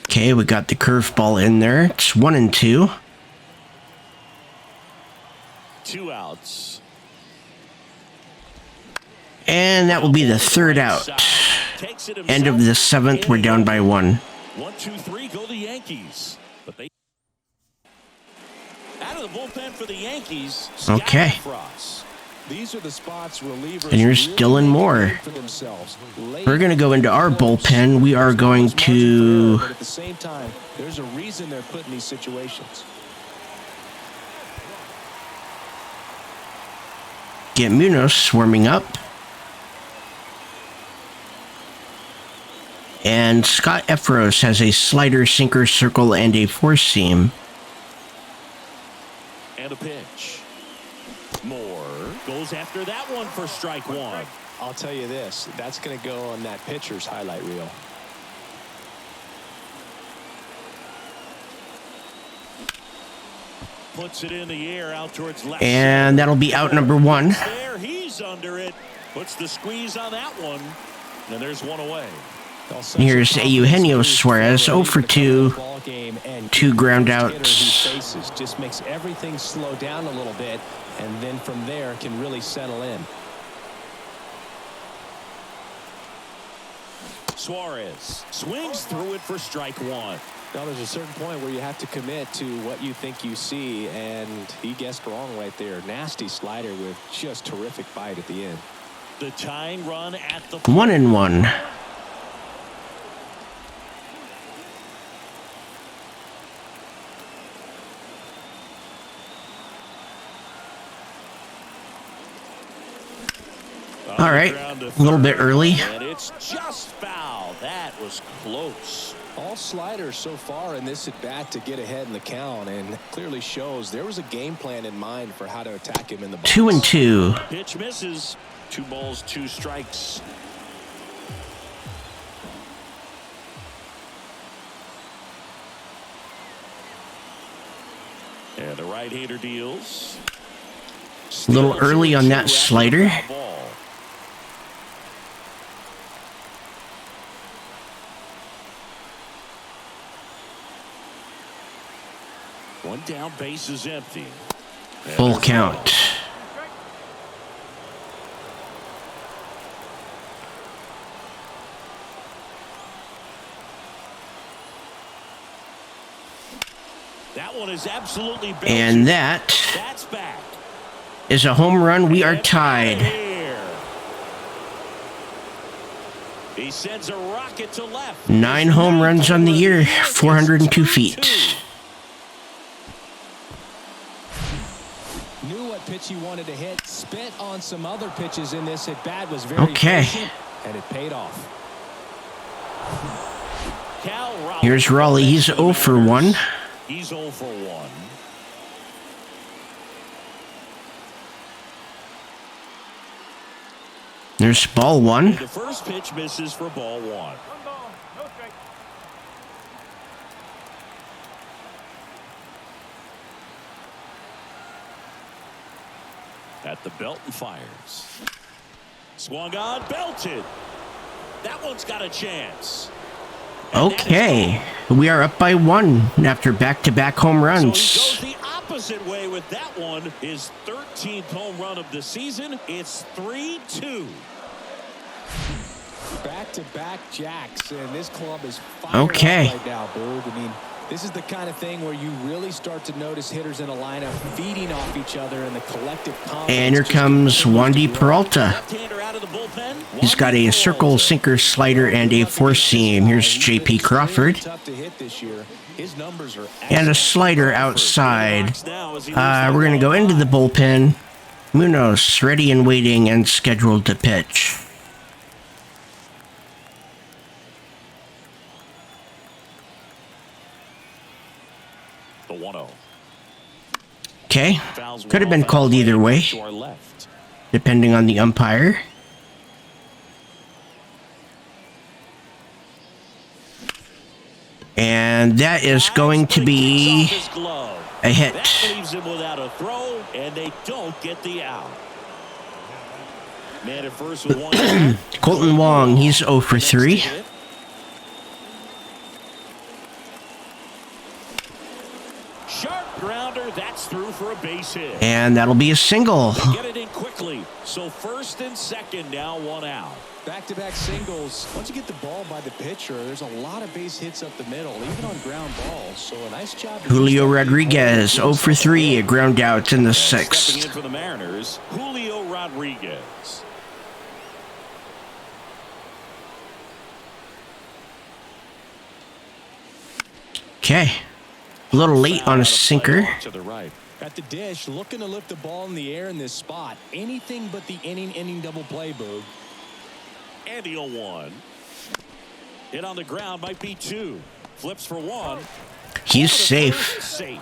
Speaker 1: Okay, we got the curveball in there. It's 1-2.
Speaker 2: 2 outs.
Speaker 1: And that will be the 3rd out. End of the 7th. We're down by 1.
Speaker 2: 1, 2, 3. Go the Yankees. But they out of the bullpen for the Yankees.
Speaker 1: Okay.
Speaker 2: Frost.
Speaker 3: These are the spots relievers.
Speaker 1: And here's Dylan Moore.
Speaker 3: For themselves.
Speaker 1: We're going to go into our bullpen. We are going to...
Speaker 3: But at the same time, there's a reason they're put in these situations.
Speaker 1: Get Munoz warming up. And Scott Efros has a slider, sinker, circle, and a four-seam.
Speaker 2: And a pitch. Moore goes after that one for strike 1.
Speaker 3: I'll tell you this, that's going to go on that pitcher's highlight reel.
Speaker 2: Puts it in the air out towards left.
Speaker 1: And that'll be out number 1.
Speaker 2: There, he's under it. Puts the squeeze on that one. And there's one away.
Speaker 1: Here's Eugenio Suarez, 0 for 2. 2 ground outs.
Speaker 3: Just makes everything slow down a little bit, and then from there can really settle in.
Speaker 2: Suarez swings through it for strike 1.
Speaker 3: Now there's a certain point where you have to commit to what you think you see, and he guessed wrong right there. Nasty slider with just terrific bite at the end.
Speaker 2: The tying run at the
Speaker 1: 1-1. All right, a little bit early.
Speaker 2: And it's just foul. That was close.
Speaker 3: All sliders so far in this at bat to get ahead in the count, and clearly shows there was a game plan in mind for how to attack him in the box.
Speaker 1: 2-2.
Speaker 2: Pitch misses. 2 balls, 2 strikes. And the right-hander deals.
Speaker 1: A little early on that slider.
Speaker 2: One down, base is empty.
Speaker 1: Full count.
Speaker 2: That one is absolutely belted.
Speaker 1: And that
Speaker 2: That's back.
Speaker 1: is a home run. We are tied.
Speaker 2: He sends a rocket to left.
Speaker 1: 9 home runs on the year, 402 feet.
Speaker 3: Knew what pitch he wanted to hit. Spent on some other pitches in this at bat. Was very
Speaker 1: Okay.
Speaker 3: patient, and it paid off.
Speaker 1: Here's Raleigh. He's 0 for 1.
Speaker 2: He's 0 for 1.
Speaker 1: There's ball 1.
Speaker 2: The first pitch misses for ball 1.
Speaker 5: 1 ball, no strike.
Speaker 2: At the belt and fires. Swung on, belted. That one's got a chance.
Speaker 1: Okay. We are up by 1 after back-to-back home runs.
Speaker 2: So he goes the opposite way with that one. His 13th home run of the season. It's 3-2.
Speaker 3: Back-to-back jacks, and this club is fired
Speaker 1: Okay.
Speaker 3: up right now, Boog. I mean, This is the kind of thing where you really start to notice hitters in a lineup feeding off each other and the collective confidence.
Speaker 1: And here comes Wandy Peralta. He's got a circle, sinker, slider, and a four-seam. Here's J.P. Crawford. And a slider outside. We're going to go into the bullpen. Munoz ready and waiting and scheduled to pitch.
Speaker 2: The 1-0.
Speaker 1: Okay. Could have been called either way, depending on the umpire. And that is going to be a hit.
Speaker 2: That leaves him without a throw, and they don't get the out. Man at first with one.
Speaker 1: Colton Wong, he's 0 for 3.
Speaker 2: Sharp grounder, that's through for a base hit.
Speaker 1: And that'll be a single.
Speaker 2: Get it in quickly. So first and second, now one out.
Speaker 3: Back-to-back singles. Once you get the ball by the pitcher, there's a lot of base hits up the middle, even on ground balls. So a nice job.
Speaker 1: Julio Rodriguez, 0 for 3, a ground out in the
Speaker 2: Stepping
Speaker 1: 6th.
Speaker 2: in for the Mariners, Julio Rodriguez.
Speaker 1: Okay. A little late on a sinker.
Speaker 2: To the right.
Speaker 3: At the dish, looking to lift the ball in the air in this spot. Anything but the inning double play, Boog.
Speaker 2: And the 0-1. Hit on the ground, might be 2. Flips for 1.
Speaker 1: He's safe.
Speaker 2: Safe.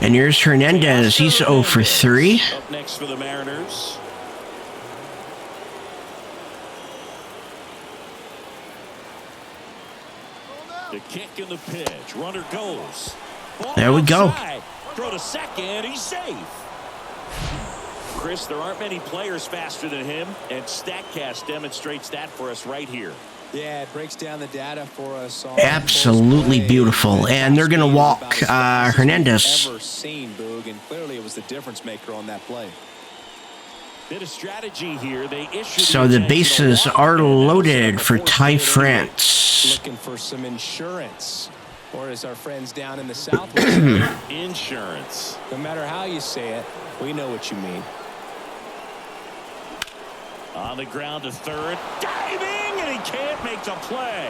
Speaker 1: And here's Hernandez. He's 0 for 3.
Speaker 2: Up next for the Mariners. The kick and the pitch. Runner goes. Ball
Speaker 1: There we go.
Speaker 2: outside. Throw to second. He's safe. Chris, there aren't many players faster than him, and StatCast demonstrates that for us right here.
Speaker 3: Yeah, it breaks down the data for us.
Speaker 1: Absolutely beautiful. And they're going to walk Hernandez.
Speaker 3: Ever seen, Boog, and clearly it was the difference maker on that play.
Speaker 2: Bit of strategy here. They issued
Speaker 1: So the bases are loaded for Ty France.
Speaker 3: Looking for some insurance, or as our friends down in the South would say,
Speaker 2: insurance.
Speaker 3: no matter how you say it, we know what you mean.
Speaker 2: On the ground to third, diving, and he can't make the play.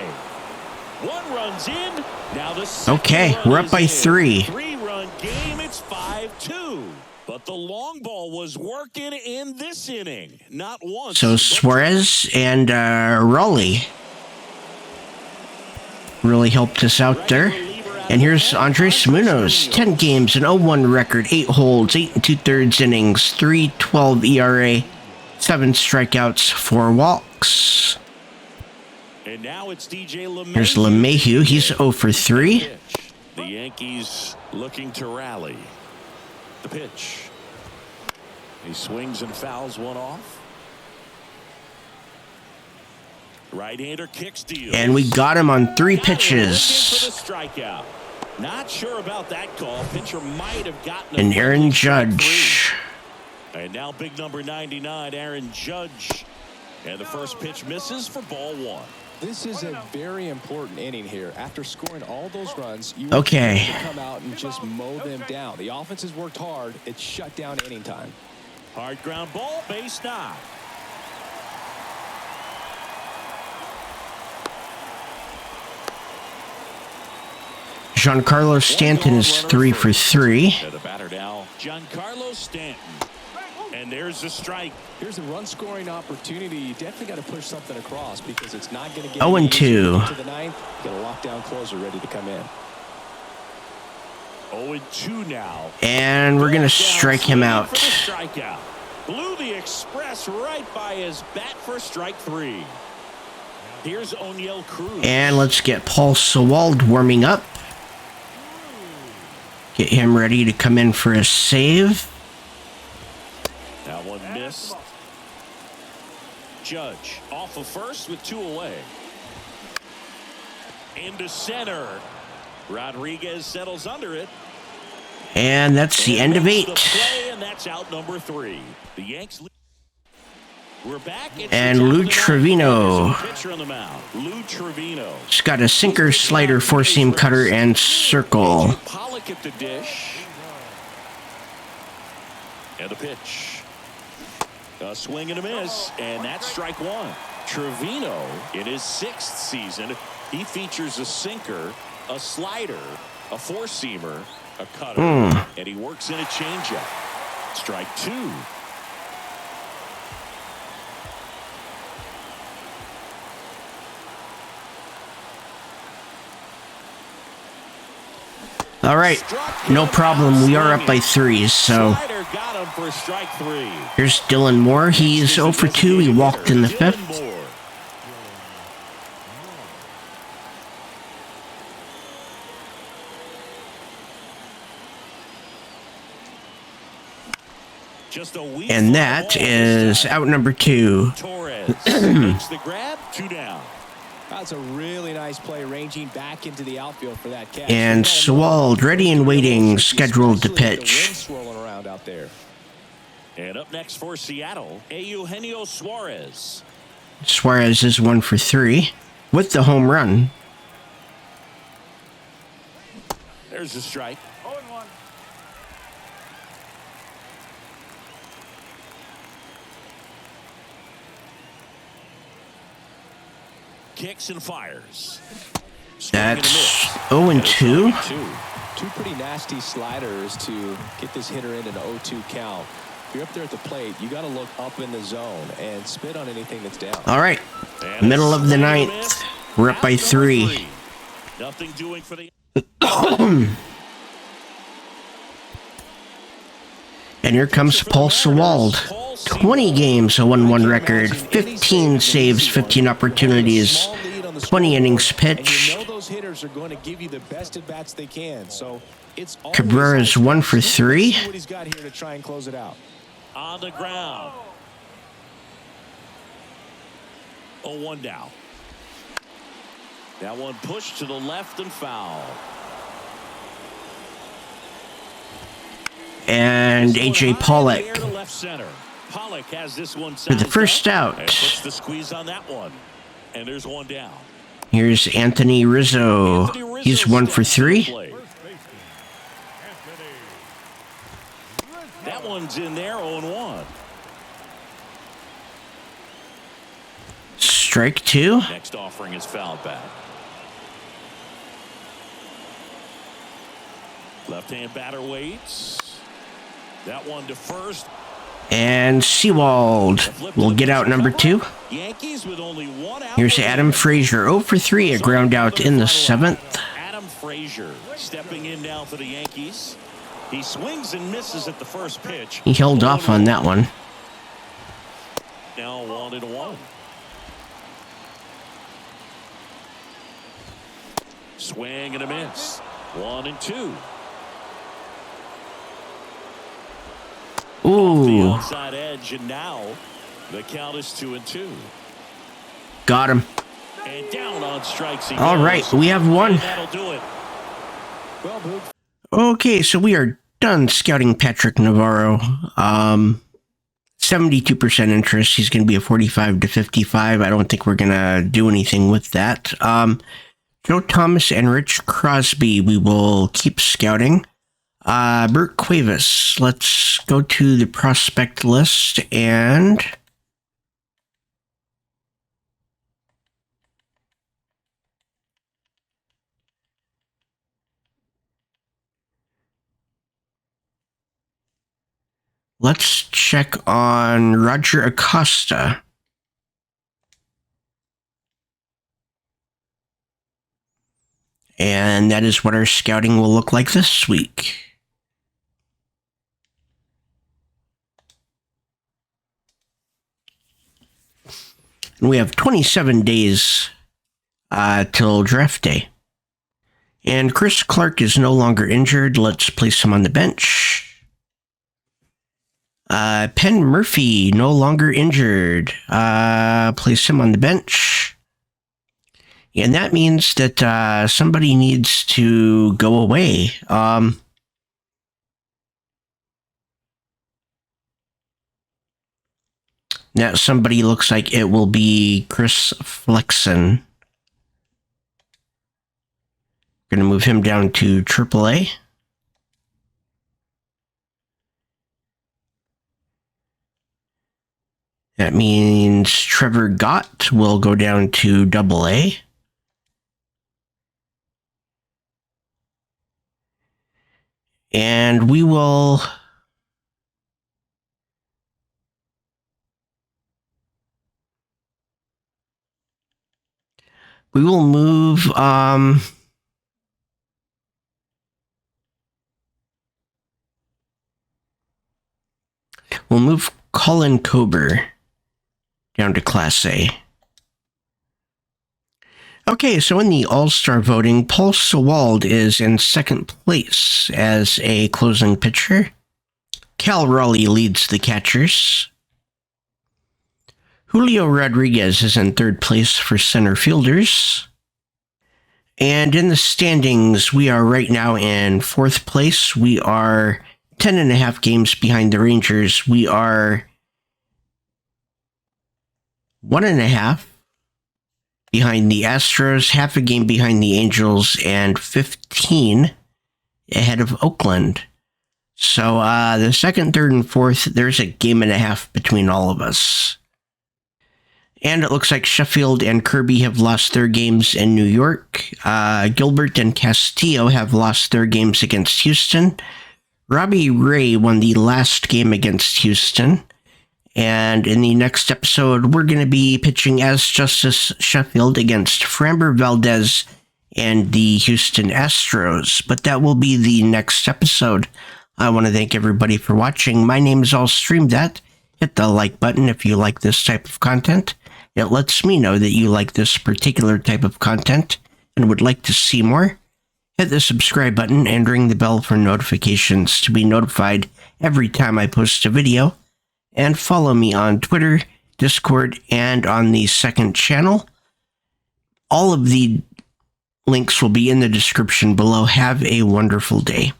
Speaker 2: One runs in. Now the second
Speaker 1: Okay,
Speaker 2: run
Speaker 1: we're up
Speaker 2: is
Speaker 1: by
Speaker 2: in.
Speaker 1: 3.
Speaker 2: 3-run game. It's 5-2. But the long ball was working in this inning. Not once.
Speaker 1: So Suarez and Raleigh really helped us out there. And here's Andres Munoz, 10 games, an 0-1 record, 8 holds, 8 2/3 innings, 3.12 ERA, 7 strikeouts, 4 walks.
Speaker 2: And now it's DJ LeMahieu.
Speaker 1: Here's LeMahieu, he's 0 for 3.
Speaker 2: The Yankees looking to rally. The pitch. He swings and fouls one off. Right-hander kicks deal.
Speaker 1: And we got him on 3 pitches.
Speaker 2: For the strikeout. Not sure about that call. Pitcher might have gotten
Speaker 1: And Aaron Judge.
Speaker 2: And now big number 99, Aaron Judge. And the first pitch misses for ball 1.
Speaker 3: This is a very important inning here. After scoring all those runs, you
Speaker 1: Okay.
Speaker 3: have to come out and just mow them down. The offense has worked hard. It's shut down inning time.
Speaker 2: Hard ground ball, base knock.
Speaker 1: Giancarlo Stanton is 3 for 3.
Speaker 2: To the batter now, Giancarlo Stanton. And there's the strike.
Speaker 3: Here's a run-scoring opportunity. You definitely got to push something across because it's not going to get
Speaker 1: 0-2.
Speaker 3: to the ninth. You got a lockdown closer ready to come in.
Speaker 2: 0-2 now.
Speaker 1: And we're going to strike him out.
Speaker 2: For the strikeout. Blew the express right by his bat for strike 3. Here's O'Neill Cruz.
Speaker 1: And let's get Paul Sewald warming up. Get him ready to come in for a save.
Speaker 2: That one missed. Judge off of first with 2 away. Into center. Rodriguez settles under it.
Speaker 1: And that's the end of 8.
Speaker 2: The play, and that's out number 3. The Yanks We're back.
Speaker 1: And Lou Trevino.
Speaker 2: Pitcher on the mound. Lou Trevino.
Speaker 1: He's got a sinker, slider, four-seam cutter, and circle.
Speaker 2: Pollock at the dish. And the pitch. A swing and a miss, and that's strike one. Trevino, in his 6th season, he features a sinker, a slider, a four-seamer, a cutter, and he works in a changeup. Strike two.
Speaker 1: All right, no problem. We are up by 3, so here's Dylan Moore. He's 0 for 2. He walked in the 5th. And that is out number 2.
Speaker 2: Torres makes the grab, 2 down.
Speaker 3: That's a really nice play, ranging back into the outfield for that catch.
Speaker 1: And Sewald ready and waiting, scheduled to pitch.
Speaker 3: Swirling around out there.
Speaker 2: And up next for Seattle, Eugenio Suarez.
Speaker 1: Suarez is 1 for 3 with the home run.
Speaker 2: There's a strike.
Speaker 5: 0-1.
Speaker 2: Kicks and fires.
Speaker 1: That's 0 and 2.
Speaker 3: Two pretty nasty sliders to get this hitter in an 0-2 count. If you're up there at the plate, you got to look up in the zone and spit on anything that's down.
Speaker 1: All right, middle of the 9th. We're up by 3.
Speaker 2: Nothing doing for the.
Speaker 1: And here comes Paul Sewald. 20 games, a 1-1 record, 15 saves, 15 opportunities, 20 innings pitched. Cabrera's 1 for 3.
Speaker 2: On the ground. 0-1 down. That one pushed to the left and foul.
Speaker 1: And A.J. Pollock
Speaker 2: Pollock has this one
Speaker 1: for the first out.
Speaker 2: And puts the squeeze on that one. And there's 1 down.
Speaker 1: Here's Anthony Rizzo. He's 1 for 3.
Speaker 2: That one's in there, 0-1.
Speaker 1: Strike 2.
Speaker 2: Next offering is fouled back. Left-hand batter waits. That one to first.
Speaker 1: And Sewald will get out number 2.
Speaker 2: Yankees with only 1 out.
Speaker 1: Here's Adam Frazier, 0 for 3, a ground out in the 7th.
Speaker 2: Adam Frazier stepping in now for the Yankees. He swings and misses at the first pitch.
Speaker 1: He held off on that one.
Speaker 2: Now 1-1. Swing and a miss. 1-2.
Speaker 1: Ooh.
Speaker 2: The outside edge, and now the count is 2-2.
Speaker 1: Got him.
Speaker 2: And down on strikes.
Speaker 1: All right, we have 1.
Speaker 2: That'll do it.
Speaker 1: Okay, so we are done scouting Patrick Navarro. 72% interest. He's going to be a 45 to 55. I don't think we're going to do anything with that. Joe Thomas and Rich Crosby, we will keep scouting. Bert Cuevas, let's go to the prospect list and let's check on Roger Acosta. And that is what our scouting will look like this week. And we have 27 days till draft day. And Chris Clark is no longer injured. Let's place him on the bench. Penn Murphy, no longer injured. Place him on the bench. And that means that somebody needs to go away. Now somebody looks like it will be Chris Flexen. Going to move him down to AAA. That means Trevor Gott will go down to AA. And we'll move we'll move Colin Kober down to Class A. Okay, so in the All-Star voting, Paul Sewald is in second place as a closing pitcher. Cal Raleigh leads the catchers. Julio Rodriguez is in third place for center fielders. And in the standings, we are right now in fourth place. We are 10.5 games behind the Rangers. We are 1.5 behind the Astros, half a game behind the Angels, and 15 ahead of Oakland. So the second, third, and fourth, there's a game and a half between all of us. And it looks like Sheffield and Kirby have lost their games in New York. Gilbert and Castillo have lost their games against Houston. Robbie Ray won the last game against Houston. And in the next episode, we're going to be pitching as Justice Sheffield against Framber Valdez and the Houston Astros. But that will be the next episode. I want to thank everybody for watching. My name is illstreamthat. Hit the like button if you like this type of content. It lets me know that you like this particular type of content and would like to see more. Hit the subscribe button and ring the bell for notifications to be notified every time I post a video. And follow me on Twitter, Discord, and on the second channel. All of the links will be in the description below. Have a wonderful day.